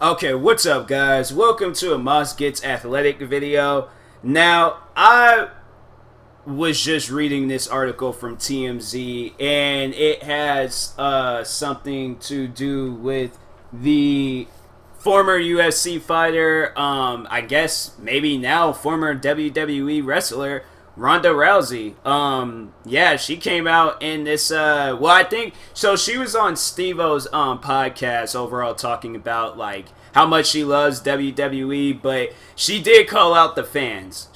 Okay, what's up, guys? Welcome to a Moss Gets Athletic video. Now, I was just reading this article from TMZ, and it has something to do with the former UFC fighter, I guess maybe now former WWE wrestler, Ronda Rousey. Yeah, she came out in this, I think, so she was on Steve-O's podcast overall talking about, like, how much she loves WWE, but she did call out the fans.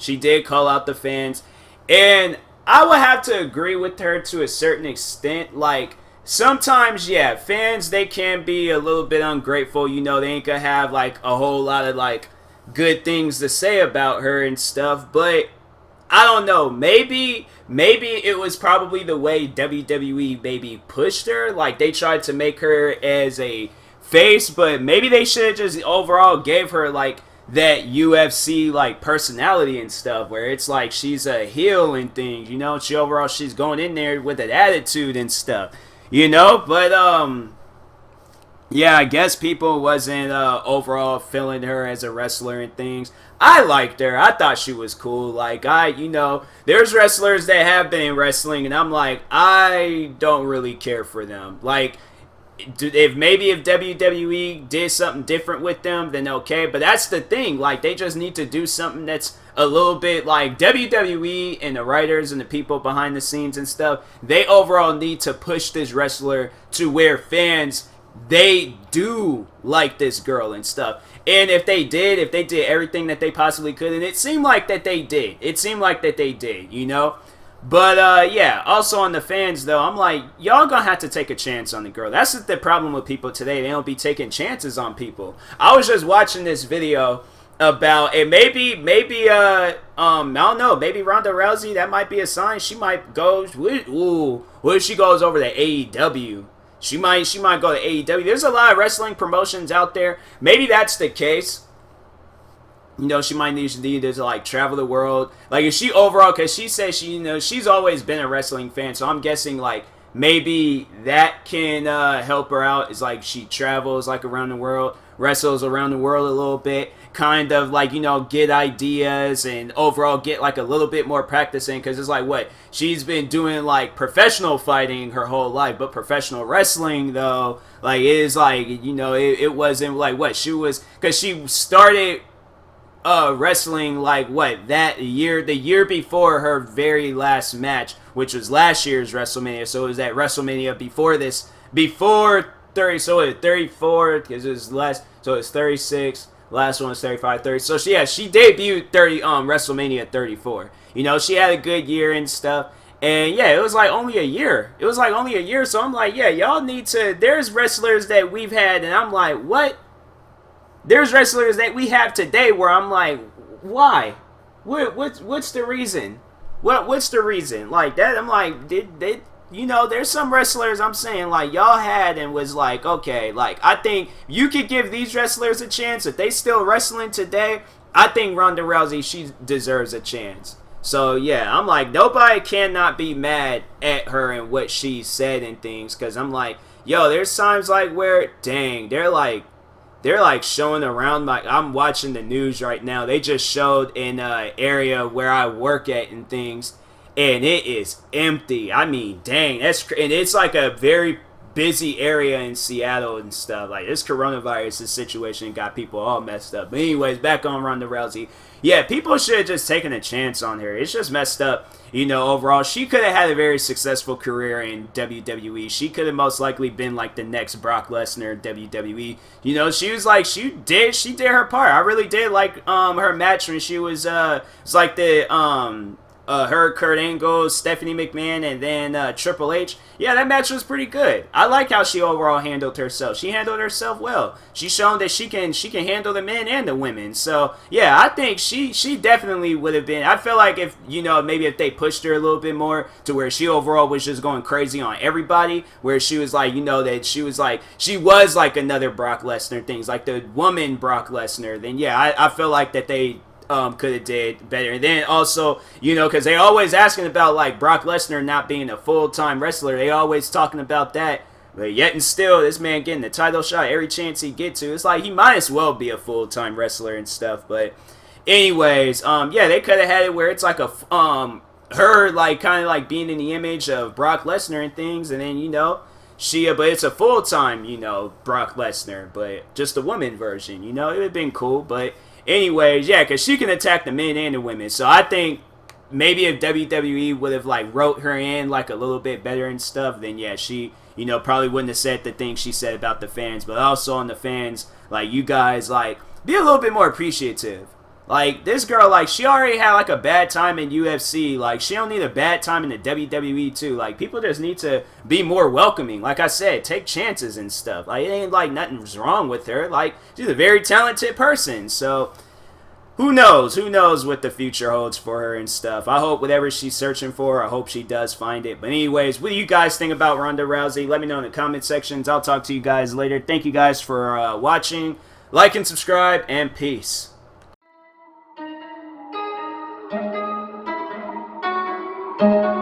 And I would have to agree with her to a certain extent. Like, sometimes, yeah, fans, they can be a little bit ungrateful. You know, they ain't gonna have, like, a whole lot of, like, good things to say about her and stuff. But, I don't know. Maybe it was probably the way WWE maybe pushed her. Like, they tried to make her as a face, but maybe they should have just overall gave her, like, that UFC like personality and stuff, where it's like she's a heel and things, you know. She's going in there with an attitude and stuff, you know. But yeah, I guess people wasn't overall feeling her as a wrestler and things. I liked her. I thought she was cool. Like, there's wrestlers that have been in wrestling, and I'm like, I don't really care for them. Like, if WWE did something different with them, then okay. But that's the thing. Like, they just need to do something that's a little bit like WWE and the writers and the people behind the scenes and stuff. They overall need to push this wrestler to where fans, they do like this girl and stuff. And if they did everything that they possibly could, and it seemed like that they did. You know. But, yeah, also on the fans, though, I'm like, y'all gonna have to take a chance on the girl. That's the problem with people today. They don't be taking chances on people. I was just watching this video about, and maybe, I don't know, maybe Ronda Rousey, that might be a sign. She might go, what if she goes over to AEW? She might go to AEW. There's a lot of wrestling promotions out there. Maybe that's the case. You know, she might need to like travel the world. Like, if she overall, because she says she's always been a wrestling fan, so I'm guessing like maybe that can help her out. Is like she travels like around the world, wrestles around the world a little bit, kind of like, you know, get ideas and overall get like a little bit more practice in, because it's like what she's been doing, like professional fighting her whole life, but professional wrestling though, like, it is like, you know, it wasn't like what she was, because she started wrestling like the year before her very last match, which was last year's WrestleMania. So it was that WrestleMania before 30, so it was 34, because it was last, so it's 36, last one was 35, 30. So she debuted WrestleMania 34. You know, she had a good year and stuff. And yeah, it was like only a year. So I'm like, yeah, y'all need to, there's wrestlers that we've had, and I'm like, what? There's wrestlers that we have today where I'm like, why? What's the reason? What's the reason? Like that, I'm like, you know, there's some wrestlers I'm saying like y'all had and was like, okay, like I think you could give these wrestlers a chance. If they still wrestling today, I think Ronda Rousey, she deserves a chance. So yeah, I'm like, nobody cannot be mad at her and what she said and things, because I'm like, yo, there's times like where, dang, they're like showing around I'm watching the news right now. They just showed in an area where I work at and things, and it is empty. I mean, dang, and it's like a very busy area in Seattle and stuff. Like, this coronavirus situation got people all messed up. But anyways, back on Ronda Rousey. Yeah, people should have just taken a chance on her. It's just messed up, you know, overall. She could have had a very successful career in WWE. She could have most likely been like the next Brock Lesnar in WWE. You know, she was like, she did her part. I really did like her match when she was it's like the her, Kurt Angle, Stephanie McMahon, and then Triple H. Yeah, that match was pretty good. I like how she overall handled herself. She handled herself well. She's shown that she can handle the men and the women. So yeah, I think she definitely would have been. I feel like if, you know, maybe if they pushed her a little bit more to where she overall was just going crazy on everybody, where she was like, you know, that she was like another Brock Lesnar, things like the woman Brock Lesnar, then yeah, I feel like that they could have did better. And then also, you know, because they always asking about like Brock Lesnar not being a full-time wrestler. They always talking about that. But yet and still, this man getting the title shot every chance he get to. It's like he might as well be a full-time wrestler and stuff. But anyways, yeah, they could have had it where it's like a her like kind of like being in the image of Brock Lesnar and things, and then you know she, but it's a full time, you know, Brock Lesnar, but just a woman version, you know, it would have been cool. But anyways, yeah, because she can attack the men and the women, so I think maybe if WWE would have like wrote her in like a little bit better and stuff, then yeah, she, you know, probably wouldn't have said the things she said about the fans. But also on the fans, like you guys, like be a little bit more appreciative. Like, this girl, like, she already had, like, a bad time in UFC. Like, she don't need a bad time in the WWE, too. Like, people just need to be more welcoming. Like I said, take chances and stuff. Like, it ain't, like, nothing's wrong with her. Like, she's a very talented person. So, who knows? Who knows what the future holds for her and stuff. I hope whatever she's searching for, I hope she does find it. But anyways, what do you guys think about Ronda Rousey? Let me know in the comment sections. I'll talk to you guys later. Thank you guys for watching. Like and subscribe, and peace. Thank you.